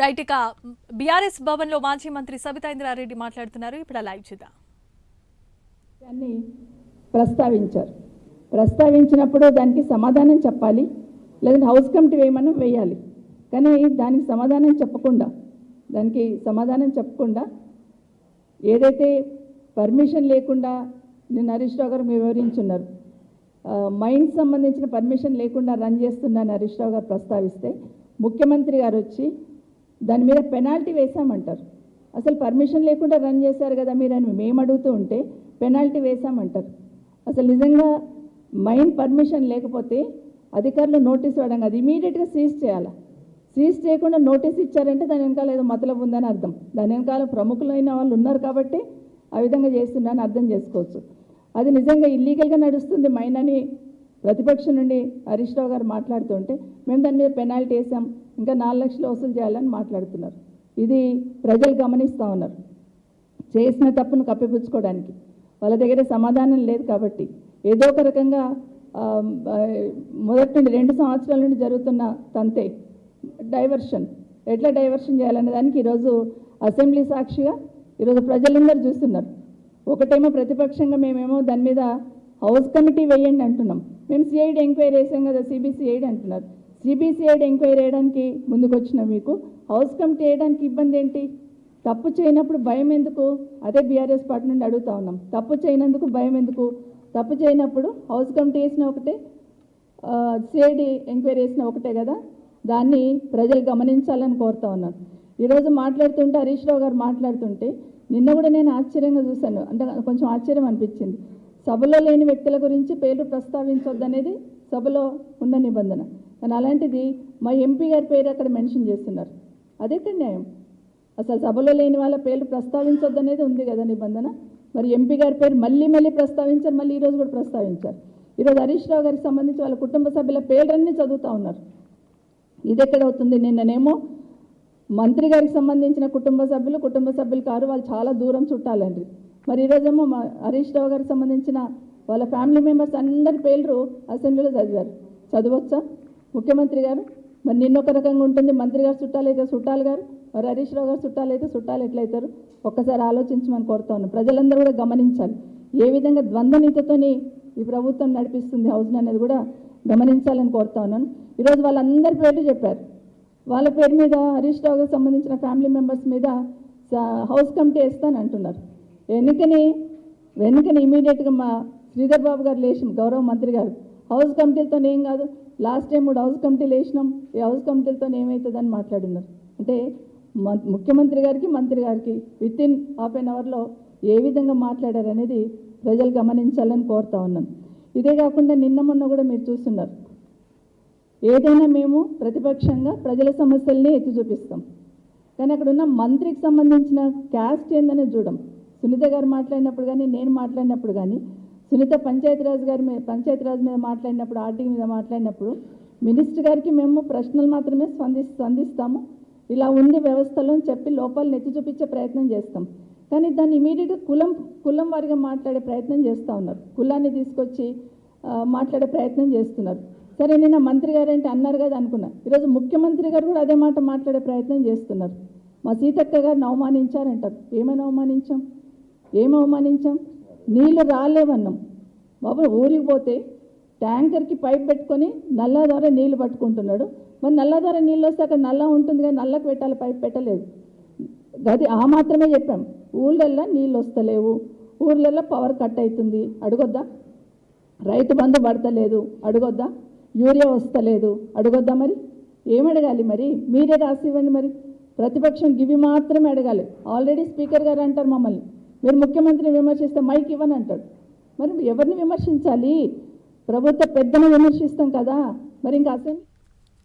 Right ఇక BRS Bhavan లో మాజీ మంత్రి సబితా ఇంద్రారెడ్డి మాట్లాడుతున్నారు. ఇప్పుడు లైవ్ చూద్దాం. ప్రస్తావించినప్పుడు దానికి సమాధానం చెప్పాలి, లేదంటే హౌస్ కమిటీ వేయాలి. కానీ దానికి సమాధానం చెప్పకుండా ఏదైతే పర్మిషన్ లేకుండా నేను హరీష్ రావు గారు వివరించున్నారు, మైన్స్ సంబంధించిన పర్మిషన్ లేకుండా రన్ చేస్తున్నాను హరీష్ రావు గారు ప్రస్తావిస్తే ముఖ్యమంత్రి గారు వచ్చి దాని మీద పెనాల్టీ వేసామంటారు. అసలు పర్మిషన్ లేకుండా రన్ చేశారు కదా మీరు అని మేము అడుగుతూ ఉంటే పెనాల్టీ వేసామంటారు. అసలు నిజంగా మైన్ పర్మిషన్ లేకపోతే అధికారులు నోటీస్ ఇవ్వడం కాదు, ఇమీడియట్గా సీజ్ చేయాలి. సీజ్ చేయకుండా నోటీస్ ఇచ్చారంటే దాని వెనకాల ఏదో మతలబు ఉందని అర్థం. దాని వెనకాల ప్రముఖులైన వాళ్ళు ఉన్నారు కాబట్టి ఆ విధంగా చేస్తున్నారని అర్థం చేసుకోవచ్చు. అది నిజంగా ఇల్లీగల్గా నడుస్తుంది మైన్ అని ప్రతిపక్షం నుండి హరీష్ రావు గారు మాట్లాడుతుంటే మేము దాని మీద పెనాల్టీ వేసాం, ఇంకా 4 లక్షలు వసూలు చేయాలని మాట్లాడుతున్నారు. ఇది ప్రజలు గమనిస్తూ ఉన్నారు. చేసిన తప్పును కప్పిపుచ్చుకోవడానికి వాళ్ళ దగ్గర సమాధానం లేదు కాబట్టి ఏదో ఒక రకంగా మొదటి నుండి 2 సంవత్సరాల నుండి జరుగుతున్న తంతే ఎట్లా డైవర్షన్ చేయాలనే దానికి ఈరోజు అసెంబ్లీ సాక్షిగా ఈరోజు ప్రజలందరూ చూస్తున్నారు. ఒకటేమో ప్రతిపక్షంగా మేమేమో దాని మీద హౌస్ కమిటీ వేయండి అంటున్నాం, మేము సిఐడి ఎంక్వైరీ వేసాం కదా, సిబిసిఐడి అంటున్నారు. సిబిసిఐడి ఎంక్వైరీ వేయడానికి ముందుకు వచ్చిన మీకు హౌస్ కమిటీ వేయడానికి ఇబ్బంది ఏంటి? తప్పు చేయనప్పుడు భయం ఎందుకు? అదే బీఆర్ఎస్ పార్టీ నుండి అడుగుతా ఉన్నాం. తప్పు చేయనందుకు భయం ఎందుకు? తప్పు చేయనప్పుడు హౌస్ కమిటీ వేసిన ఒకటే, సిఐడి ఎంక్వైరీ వేసిన ఒకటే కదా, దాన్ని ప్రజలు గమనించాలని కోరుతా ఉన్నాను. ఈరోజు మాట్లాడుతుంటే హరీష్ రావు గారు మాట్లాడుతుంటే నిన్న కూడా నేను ఆశ్చర్యంగా చూశాను, అంటే కొంచెం ఆశ్చర్యం అనిపించింది. సభలో లేని వ్యక్తుల గురించి పేర్లు ప్రస్తావించొద్దనేది సభలో ఉన్న నిబంధన, కానీ అలాంటిది మా ఎంపీ గారి పేరు అక్కడ మెన్షన్ చేస్తున్నారు. అదెక్కడ న్యాయం? అసలు సభలో లేని వాళ్ళ పేర్లు ప్రస్తావించొద్దనేది ఉంది కదా నిబంధన. మరి ఎంపీ గారి పేరు మళ్ళీ ప్రస్తావించారు, మళ్ళీ ఈరోజు కూడా ప్రస్తావించారు. ఈరోజు హరీష్ రావు గారికి సంబంధించి వాళ్ళ కుటుంబ సభ్యుల పేర్లన్నీ చదువుతూ ఉన్నారు. ఇది ఎక్కడవుతుంది? నిన్ననేమో మంత్రి గారికి సంబంధించిన కుటుంబ సభ్యులు కారు, వాళ్ళు చాలా దూరం చుట్టాలండి. మరి ఈరోజేమో హరీష్ రావు గారికి సంబంధించిన వాళ్ళ ఫ్యామిలీ మెంబర్స్ అందరి పేర్లు అసెంబ్లీలో చదవచ్చా ముఖ్యమంత్రి గారు? మరి నిన్నొక రకంగా ఉంటుంది, మంత్రి గారు చుట్టాలైతే చుట్టాలు గారు, మరి హరీష్ రావు గారు చుట్టాలైతే చుట్టాలు ఎట్లయితారు? ఒక్కసారి ఆలోచించమని కోరుతా ఉన్నాం. ప్రజలందరూ కూడా గమనించాలి, ఏ విధంగా ద్వంద్వ నీతితోని ఈ ప్రభుత్వం నడిపిస్తుంది హౌస్ని అనేది కూడా గమనించాలని కోరుతా ఉన్నాను. ఈరోజు వాళ్ళందరి పేర్లు చెప్పారు. వాళ్ళ పేరు మీద హరీష్ రావు గారికి సంబంధించిన ఫ్యామిలీ మెంబర్స్ మీద హౌస్ కమిటీ వేస్తాను అంటున్నారు. వెనుకని ఇమీడియట్గా మా శ్రీధర్ బాబు గారు లేచినాం, గౌరవ మంత్రి గారు, హౌస్ కమిటీలతో ఏం కాదు, లాస్ట్ టైం 3 హౌస్ కమిటీలు వేసినాం, ఈ హౌస్ కమిటీలతో ఏమవుతుందని మాట్లాడున్నారు. అంటే ముఖ్యమంత్రి గారికి మంత్రి గారికి వితిన్ హాఫ్ అన్ అవర్లో ఏ విధంగా మాట్లాడారు అనేది ప్రజలు గమనించాలని కోరుతా ఉన్నాను. ఇదే కాకుండా నిన్న మొన్న కూడా మీరు చూస్తున్నారు, ఏదైనా మేము ప్రతిపక్షంగా ప్రజల సమస్యల్ని ఎత్తి చూపిస్తాం, కానీ అక్కడ ఉన్న మంత్రికి సంబంధించిన క్యాస్ట్ ఏందనేది చూడం. సునీత గారు మాట్లాడినప్పుడు కానీ, నేను మాట్లాడినప్పుడు కానీ, సునీత పంచాయతీరాజ్ మీద మాట్లాడినప్పుడు, ఆర్టీకి మీద మాట్లాడినప్పుడు మినిస్టర్ గారికి మేము ప్రశ్నలు మాత్రమే స్పందిస్తాము, ఇలా ఉంది వ్యవస్థలో అని చెప్పి లోపాలను ఎత్తి చూపించే ప్రయత్నం చేస్తాం. కానీ దాన్ని ఇమీడియట్గా కులం వారిగా మాట్లాడే ప్రయత్నం చేస్తూ ఉన్నారు, కులాన్ని తీసుకొచ్చి మాట్లాడే ప్రయత్నం చేస్తున్నారు. సరే, నిన్న మంత్రి గారు అంటే అన్నారు కదా అనుకున్నా, ఈరోజు ముఖ్యమంత్రి గారు కూడా అదే మాట మాట్లాడే ప్రయత్నం చేస్తున్నారు. మా సీతక్క గారిని అవమానించారంటారు. ఏమైనా అవమానించాం? నీళ్ళు రాలేవన్నాం. బాబు ఊరికి పోతే ట్యాంకర్కి పైప్ పెట్టుకొని నల్లా ద్వారా నీళ్లు పట్టుకుంటున్నాడు. మరి నల్లా ద్వారా నీళ్ళు వస్తే అక్కడ నల్లా ఉంటుంది కానీ నల్లకు పెట్టాలి, పైప్ పెట్టలేదు. అది ఆ మాత్రమే చెప్పాం. ఊళ్ళల్లో నీళ్ళు వస్తలేవు, ఊళ్ళల్లో పవర్ కట్ అవుతుంది, అడగొద్దా? రైతు బంధు పడతలేదు, అడగొద్దా? యూరియా వస్తలేదు, అడగొద్దా? మరి ఏమడగాలి? మరి మీరే రాసి ఇవ్వండి. మరి ప్రతిపక్షం ఇవి మాత్రమే అడగాలి. ఆల్రెడీ స్పీకర్ గారు అంటారు మమ్మల్ని, మీరు ముఖ్యమంత్రిని విమర్శిస్తే మైక్ ఇవ్వని అంటాడు. మరి ఎవరిని విమర్శించాలి? ప్రభుత్వ పెద్దను విమర్శిస్తాం కదా, మరి ఇంకా అసెంబ్లీ